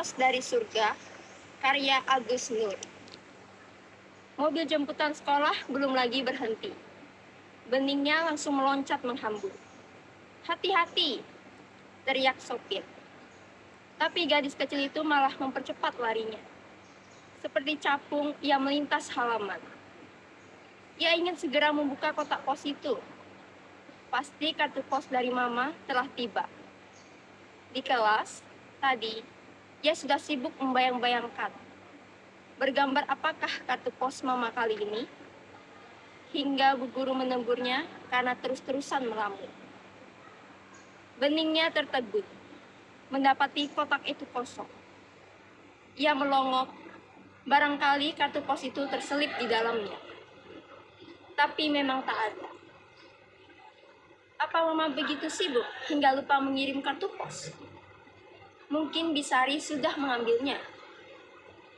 Pos dari Surga, karya Agus Nur. Mobil jemputan sekolah belum lagi berhenti. Beningnya langsung meloncat menghambur. "Hati-hati!" teriak sopir. Tapi gadis kecil itu malah mempercepat larinya. Seperti capung, ia melintas halaman. Ia ingin segera membuka kotak pos itu. Pasti kartu pos dari Mama telah tiba. Di kelas, tadi, ia sudah sibuk membayang-bayangkan. Bergambar apakah kartu pos Mama kali ini? Hingga bu guru menegurnya karena terus-terusan melamun. Beningnya tertegun, mendapati kotak itu kosong. Ia melongok, barangkali kartu pos itu terselip di dalamnya. Tapi memang tak ada. Apa Mama begitu sibuk hingga lupa mengirim kartu pos? Mungkin Bisari sudah mengambilnya.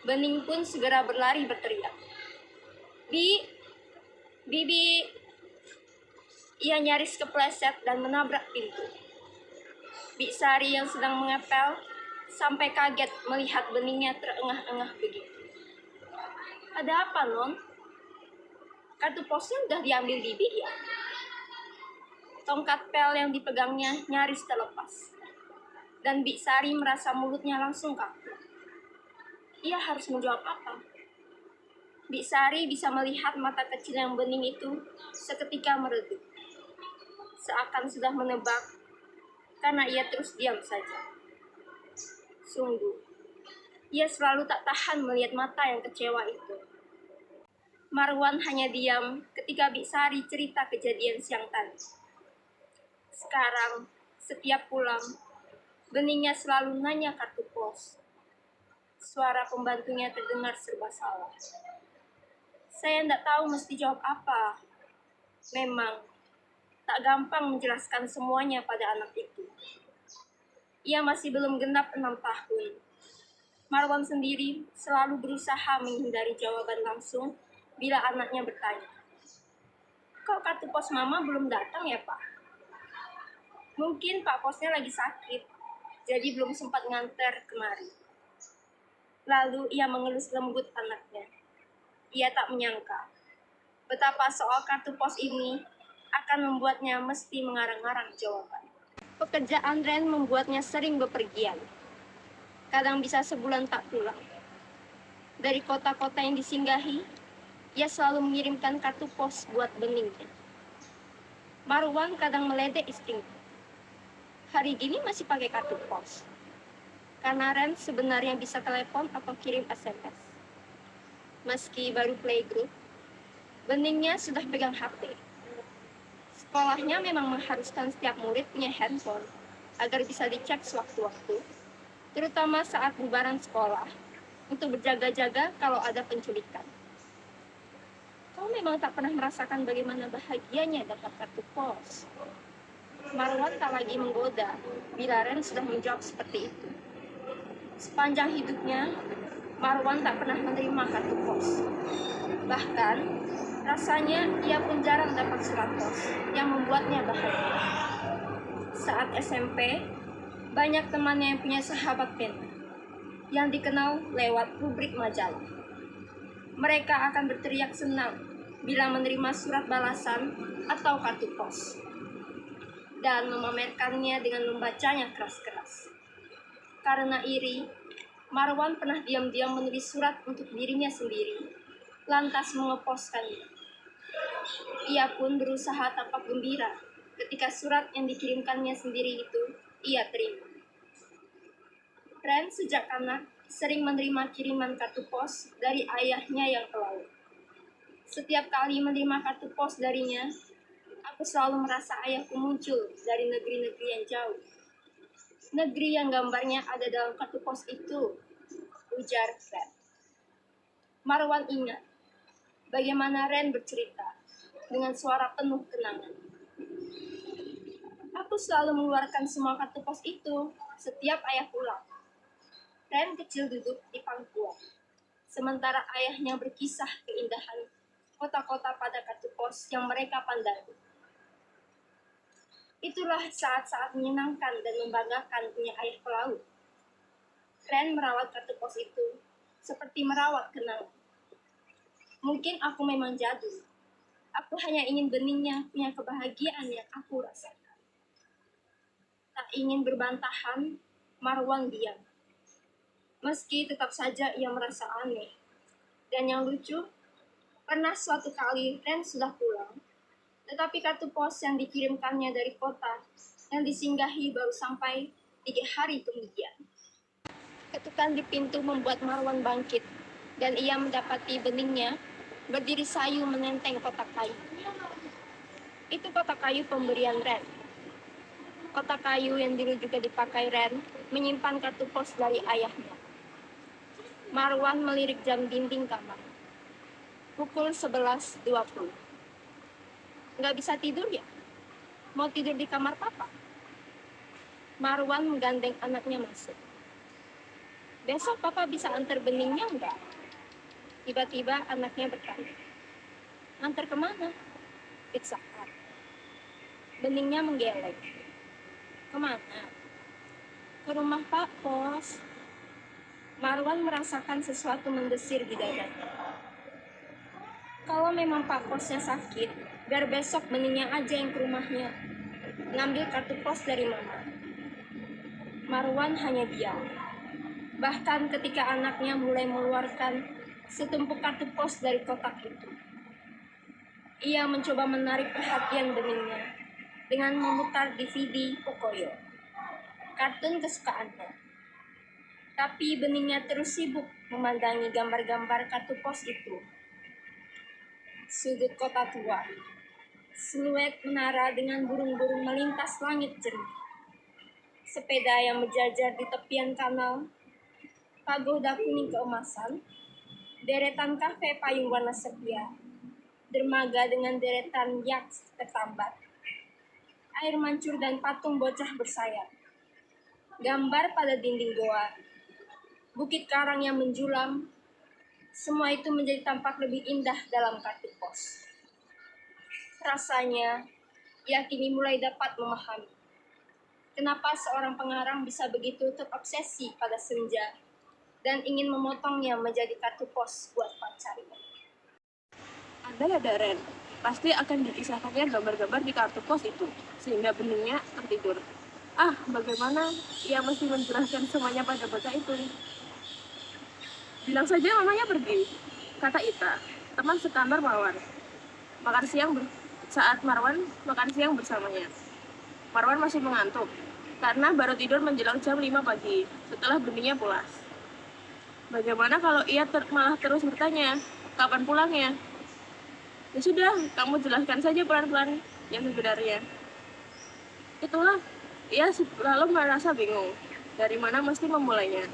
Bening pun segera berlari berteriak. Bibi! Ia nyaris kepleset dan menabrak pintu. Bisari yang sedang mengepel sampai kaget melihat beningnya terengah-engah begitu. "Ada apa, Non? Kartu posnya udah diambil Bibi ya?" Tongkat pel yang dipegangnya nyaris terlepas. Dan Bisari merasa mulutnya langsung kaku. Ia harus menjawab apa? Bisari bisa melihat mata kecil yang bening itu seketika meredup. Seakan sudah menebak, karena ia terus diam saja. Sungguh, ia selalu tak tahan melihat mata yang kecewa itu. Marwan hanya diam ketika Bisari cerita kejadian siang tadi. Sekarang, setiap pulang, beningnya selalu nanya kartu pos. Suara pembantunya terdengar serba salah. Saya tidak tahu mesti jawab apa. Memang, tak gampang menjelaskan semuanya pada anak itu. Ia masih belum genap 6 tahun. Marwan sendiri selalu berusaha menghindari jawaban langsung bila anaknya bertanya. "Kok kartu pos Mama belum datang ya, Pak?" "Mungkin Pak Posnya lagi sakit, jadi belum sempat nganter kemari." Lalu ia mengelus lembut anaknya. Ia tak menyangka betapa soal kartu pos ini akan membuatnya mesti mengarang-arang jawaban. Pekerjaan Ren membuatnya sering bepergian. Kadang bisa sebulan tak pulang. Dari kota-kota yang disinggahi, ia selalu mengirimkan kartu pos buat beningnya. Marwan kadang meledek istrinya. "Hari gini masih pakai kartu pos." Karena Ren sebenarnya bisa telepon atau kirim SMS. Meski baru playgroup, beningnya sudah pegang HP. Sekolahnya memang mengharuskan setiap murid punya handphone agar bisa dicek sewaktu-waktu, terutama saat bubaran sekolah, untuk berjaga-jaga kalau ada penculikan. Kau memang tak pernah merasakan bagaimana bahagianya dapat kartu pos. Marwan tak lagi menggoda bila Ren sudah menjawab seperti itu. Sepanjang hidupnya, Marwan tak pernah menerima kartu pos. Bahkan, rasanya ia pun jarang dapat surat pos yang membuatnya bahagia. Saat SMP, banyak temannya yang punya sahabat pena, yang dikenal lewat rubrik majalah. Mereka akan berteriak senang bila menerima surat balasan atau kartu pos, dan memamerkannya dengan membacanya keras-keras. Karena iri, Marwan pernah diam-diam menulis surat untuk dirinya sendiri, lantas mengeposkannya. Ia pun berusaha tampak gembira ketika surat yang dikirimkannya sendiri itu ia terima. Ren sejak anak sering menerima kiriman kartu pos dari ayahnya yang pelaut. Setiap kali menerima kartu pos darinya, aku selalu merasa ayahku muncul dari negeri-negeri yang jauh. "Negeri yang gambarnya ada dalam kartu pos itu," ujar Ren. Marwan ingat bagaimana Ren bercerita dengan suara penuh kenangan. "Aku selalu mengeluarkan semua kartu pos itu setiap ayah pulang." Ren kecil duduk di pangkuan, sementara ayahnya berkisah keindahan kota-kota pada kartu pos yang mereka pandangi. Itulah saat-saat menyenangkan dan membanggakan punya ayah pelaut. Ren merawat kartu pos itu seperti merawat kenang. Mungkin aku memang jadul. Aku hanya ingin beningnya punya kebahagiaan yang aku rasakan. Tak ingin berbantahan, Marwan diam. Meski tetap saja ia merasa aneh. Dan yang lucu, pernah suatu kali Ren sudah pulang, tetapi kartu pos yang dikirimkannya dari kota yang disinggahi baru sampai 3 hari kemudian. Ketukan di pintu membuat Marwan bangkit, dan ia mendapati beningnya berdiri sayu menenteng kotak kayu. Itu kotak kayu pemberian Ren. Kotak kayu yang dulu juga dipakai Ren menyimpan kartu pos dari ayahnya. Marwan melirik jam dinding kamar. Pukul 11.20. Nggak bisa tidur ya? Mau tidur di kamar papa? Marwan menggandeng anaknya masuk. Besok papa bisa antar beningnya enggak? Tiba-tiba anaknya bertanya. Antar kemana? Pizza Hut. Beningnya menggeleng. Kemana? Ke rumah Pak Pos. Marwan merasakan sesuatu mendesir di dadanya. Kalau memang Pak Posnya sakit, biar besok beningnya aja yang ke rumahnya. Ngambil kartu pos dari mama. Marwan hanya diam. Bahkan ketika anaknya mulai mengeluarkan setumpuk kartu pos dari kotak itu. Ia mencoba menarik perhatian beningnya dengan memutar DVD Pocoyo, kartun kesukaannya. Tapi beningnya terus sibuk memandangi gambar-gambar kartu pos itu. Sudut kota tua, siluet menara dengan burung-burung melintas langit jernih. Sepeda yang berjajar di tepian kanal, pagoda kuning keemasan, deretan kafe payung warna sepia, dermaga dengan deretan yaks tertambat, air mancur dan patung bocah bersayap, gambar pada dinding goa, bukit karang yang menjulam, semua itu menjadi tampak lebih indah dalam kartu pos. Rasanya, ia kini mulai dapat memahami kenapa seorang pengarang bisa begitu terobsesi pada senja dan ingin memotongnya menjadi kartu pos buat pacarnya. Andai ada Ren, pasti akan dikisahkannya gambar-gambar di kartu pos itu, sehingga beningnya tertidur. Bagaimana ia mesti menjelaskan semuanya pada bocah itu? Bilang saja mamanya pergi, kata Ita, teman sekamar Marwan. Saat Marwan makan siang bersamanya. Marwan masih mengantuk, karena baru tidur menjelang jam 5 pagi, setelah beningnya pulas. Bagaimana kalau ia malah terus bertanya, kapan pulangnya? Ya sudah, kamu jelaskan saja pelan-pelan yang sebenarnya. Itulah, ia lalu merasa bingung, dari mana mesti memulainya.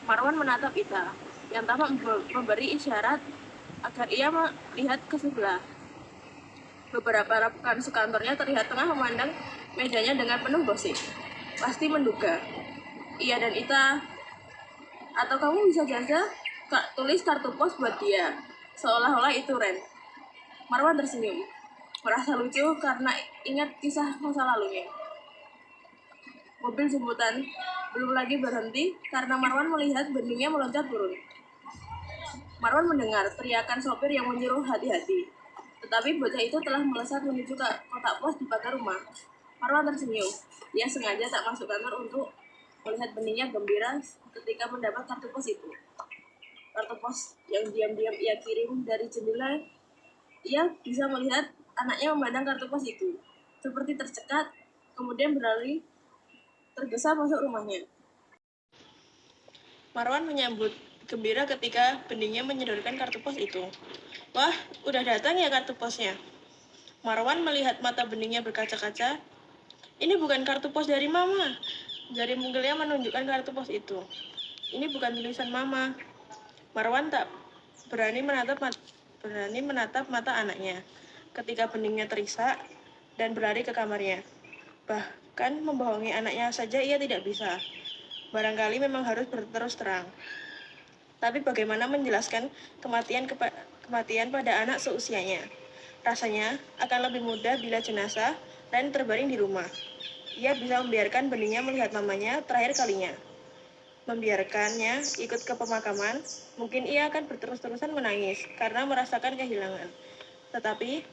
Marwan menatap Ita, yang tampak memberi isyarat agar ia melihat ke sebelah. Beberapa rekan sekantornya terlihat tengah memandang mejanya dengan penuh gosip. Pasti menduga, ia dan Ita, atau kamu bisa jajah tulis kartu pos buat dia, seolah-olah itu Ren. Marwan tersenyum, merasa lucu karena ingat kisah masa lalunya. Mobil jemputan belum lagi berhenti karena Marwan melihat beningnya meloncat turun. Marwan mendengar teriakan sopir yang menyuruh hati-hati. Tetapi bocah itu telah melesat menuju ke kotak pos di pagar rumah. Marwan tersenyum. Dia sengaja tak masuk kantor untuk melihat beningnya gembira ketika mendapat kartu pos itu. Kartu pos yang diam-diam ia kirim dari jendela, ia bisa melihat anaknya memandang kartu pos itu, seperti tercekat, kemudian berlari tergesa masuk rumahnya. Marwan menyambut gembira ketika beningnya menyodorkan kartu pos itu. Wah, udah datang ya kartu posnya. Marwan melihat mata beningnya berkaca-kaca. Ini bukan kartu pos dari mama. Jari mungilnya menunjukkan kartu pos itu. Ini bukan tulisan mama. Marwan tak berani menatap mata anaknya ketika beningnya terisak dan berlari ke kamarnya. Bahkan membohongi anaknya saja ia tidak bisa. Barangkali memang harus berterus terang. Tapi bagaimana menjelaskan kematian pada anak seusianya? Rasanya akan lebih mudah bila jenazah Ren terbaring di rumah. Ia bisa membiarkan beningnya melihat mamanya terakhir kalinya. membiarkannya ikut ke pemakaman, mungkin ia akan berterus-terusan menangis karena merasakan kehilangan. Tetapi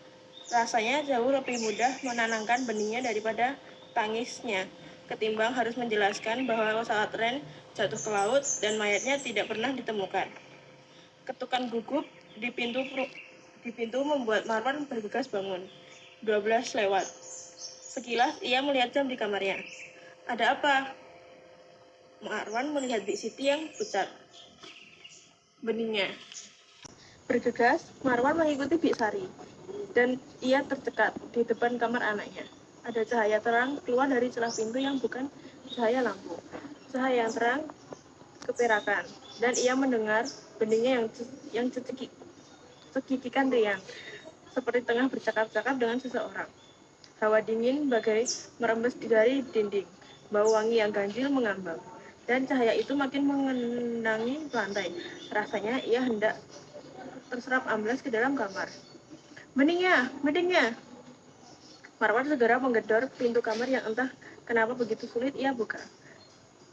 rasanya jauh lebih mudah menenangkan benihnya daripada tangisnya, ketimbang harus menjelaskan bahwa saat Ren jatuh ke laut dan mayatnya tidak pernah ditemukan. Ketukan gugup di pintu membuat Marwan bergegas bangun. 12 lewat. Sekilas ia melihat jam di kamarnya. Ada apa? Marwan melihat Bik Siti yang pucat. Benihnya. Bergegas, Marwan mengikuti Bik Sari. Dan ia tercekat di depan kamar anaknya. Ada cahaya terang keluar dari celah pintu yang bukan cahaya lampu. Cahaya yang terang keperakan. Dan ia mendengar benihnya yang cekikikan riang, seperti tengah bercakap-cakap dengan seseorang. Hawa dingin bagai merembes dari dinding, bau wangi yang ganjil mengambang, dan cahaya itu makin mengenangi lantai. Rasanya ia hendak terserap amblas ke dalam kamar. Beningnya, beningnya! Marwan segera menggedor pintu kamar yang entah kenapa begitu sulit ia buka.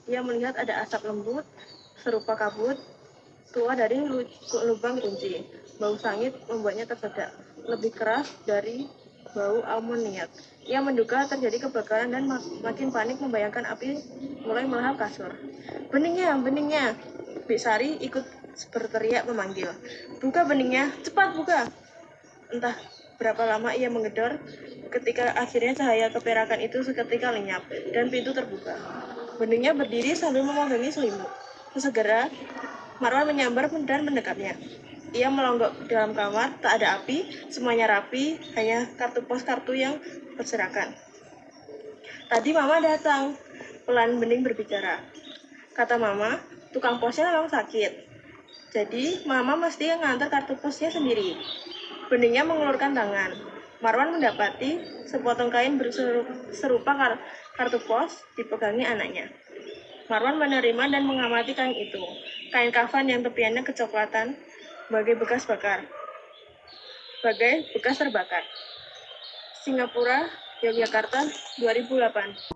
Ia melihat ada asap lembut, serupa kabut, keluar dari lubang kunci. Bau sangit membuatnya tersedak, lebih keras dari bau amoniak. Ia menduga terjadi kebakaran dan makin panik membayangkan api mulai melahap kasur. Beningnya, beningnya! Bik Sari ikut berteriak memanggil. Buka beningnya, cepat buka! Entah berapa lama ia menggedor, ketika akhirnya cahaya keperakan itu seketika lenyap, dan pintu terbuka. Beningnya berdiri sambil memegangi selimut. Segera, Marwan menyambar dan mendekatnya. Ia melonggok dalam kamar, tak ada api, semuanya rapi, hanya kartu pos kartu yang berserakan. Tadi Mama datang, pelan Bening berbicara. Kata Mama, tukang posnya memang sakit. Jadi Mama mesti yang ngantar kartu posnya sendiri. Beningnya mengulurkan tangan. Marwan mendapati sepotong kain serupa kartu pos dipegangi anaknya. Marwan menerima dan mengamati kain itu. Kain kafan yang tepiannya kecoklatan, bagai bekas terbakar. Singapura, Yogyakarta, 2008.